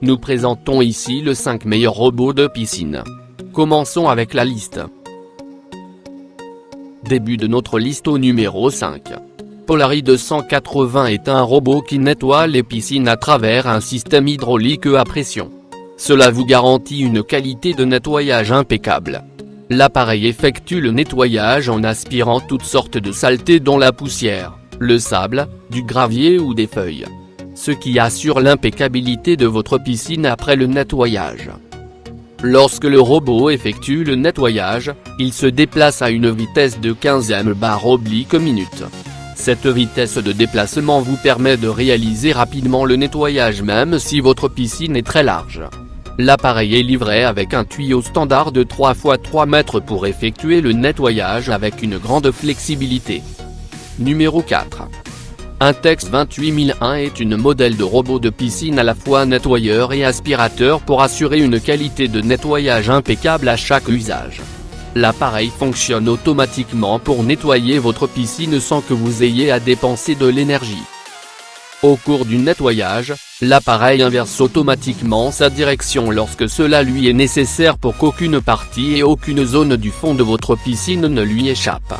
Nous présentons ici les 5 meilleurs robots de piscine. Commençons avec la liste. Début de notre liste au numéro 5. Polari 280 est un robot qui nettoie les piscines à travers un système hydraulique à pression. Cela vous garantit une qualité de nettoyage impeccable. L'appareil effectue le nettoyage en aspirant toutes sortes de saletés dont la poussière, le sable, du gravier ou des feuilles. Ce qui assure l'impeccabilité de votre piscine après le nettoyage. Lorsque le robot effectue le nettoyage, il se déplace à une vitesse de 15 m/min. Cette vitesse de déplacement vous permet de réaliser rapidement le nettoyage même si votre piscine est très large. L'appareil est livré avec un tuyau standard de 3 x 3 mètres pour effectuer le nettoyage avec une grande flexibilité. Numéro 4. Intex 28001 est une modèle de robot de piscine à la fois nettoyeur et aspirateur pour assurer une qualité de nettoyage impeccable à chaque usage. L'appareil fonctionne automatiquement pour nettoyer votre piscine sans que vous ayez à dépenser de l'énergie. Au cours du nettoyage, l'appareil inverse automatiquement sa direction lorsque cela lui est nécessaire pour qu'aucune partie et aucune zone du fond de votre piscine ne lui échappe.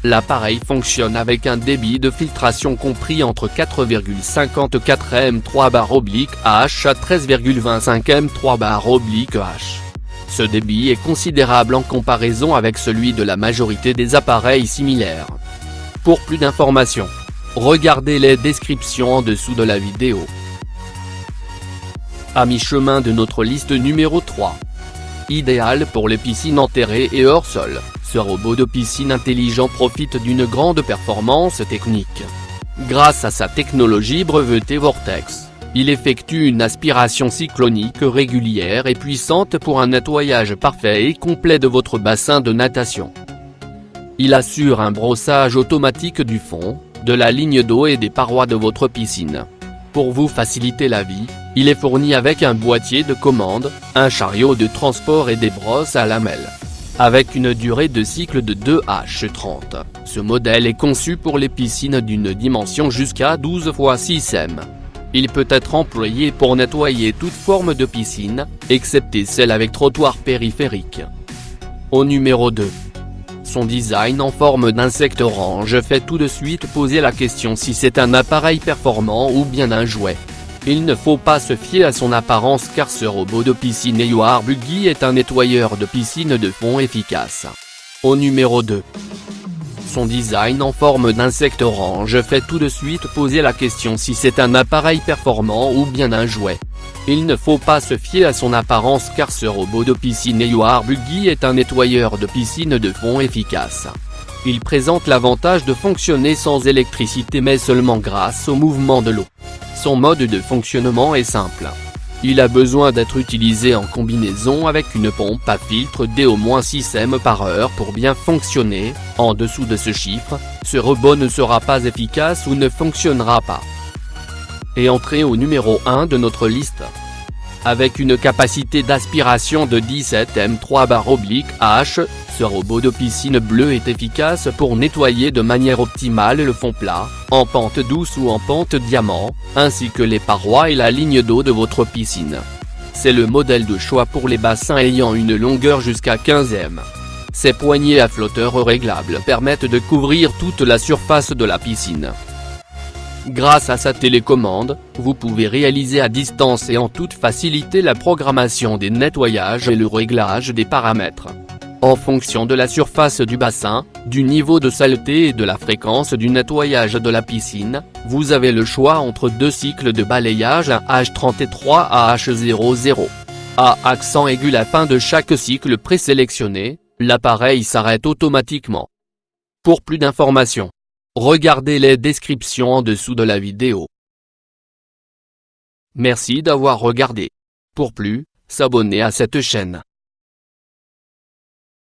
L'appareil fonctionne avec un débit de filtration compris entre 4,54 m3/H à 13,25 m3/H. Ce débit est considérable en comparaison avec celui de la majorité des appareils similaires. Pour plus d'informations, regardez les descriptions en dessous de la vidéo. À mi-chemin de notre liste numéro 3. Idéal pour les piscines enterrées et hors sol, ce robot de piscine intelligent profite d'une grande performance technique. Grâce à sa technologie brevetée Vortex, il effectue une aspiration cyclonique régulière et puissante pour un nettoyage parfait et complet de votre bassin de natation. Il assure un brossage automatique du fond, de la ligne d'eau et des parois de votre piscine. Pour vous faciliter la vie, il est fourni avec un boîtier de commande, un chariot de transport et des brosses à lamelles. Avec une durée de cycle de 2H30, ce modèle est conçu pour les piscines d'une dimension jusqu'à 12 x 6 m. Il peut être employé pour nettoyer toute forme de piscine, excepté celle avec trottoir périphérique. Au numéro 2. Son design en forme d'insecte orange fait tout de suite poser la question si c'est un appareil performant ou bien un jouet. Il ne faut pas se fier à son apparence car ce robot de piscine Ewar Buggy est un nettoyeur de piscine de fond efficace. Au numéro 2. Son design en forme d'insecte orange fait tout de suite poser la question si c'est un appareil performant ou bien un jouet. Il ne faut pas se fier à son apparence car ce robot de piscine Ewar Buggy est un nettoyeur de piscine de fond efficace. Il présente l'avantage de fonctionner sans électricité mais seulement grâce au mouvement de l'eau. Son mode de fonctionnement est simple. Il a besoin d'être utilisé en combinaison avec une pompe à filtre d'au moins 6 m/h pour bien fonctionner. En dessous de ce chiffre, ce robot ne sera pas efficace ou ne fonctionnera pas. Et entrée au numéro 1 de notre liste. Avec une capacité d'aspiration de 17 m3/H, ce robot de piscine bleu est efficace pour nettoyer de manière optimale le fond plat, en pente douce ou en pente diamant, ainsi que les parois et la ligne d'eau de votre piscine. C'est le modèle de choix pour les bassins ayant une longueur jusqu'à 15 m. Ses poignées à flotteurs réglables permettent de couvrir toute la surface de la piscine. Grâce à sa télécommande, vous pouvez réaliser à distance et en toute facilité la programmation des nettoyages et le réglage des paramètres. En fonction de la surface du bassin, du niveau de saleté et de la fréquence du nettoyage de la piscine, vous avez le choix entre 2 cycles de balayage à H33 à H00. À accent aigu la fin de chaque cycle présélectionné, l'appareil s'arrête automatiquement. Pour plus d'informations, regardez les descriptions en dessous de la vidéo. Merci d'avoir regardé. Pour plus, s'abonner à cette chaîne.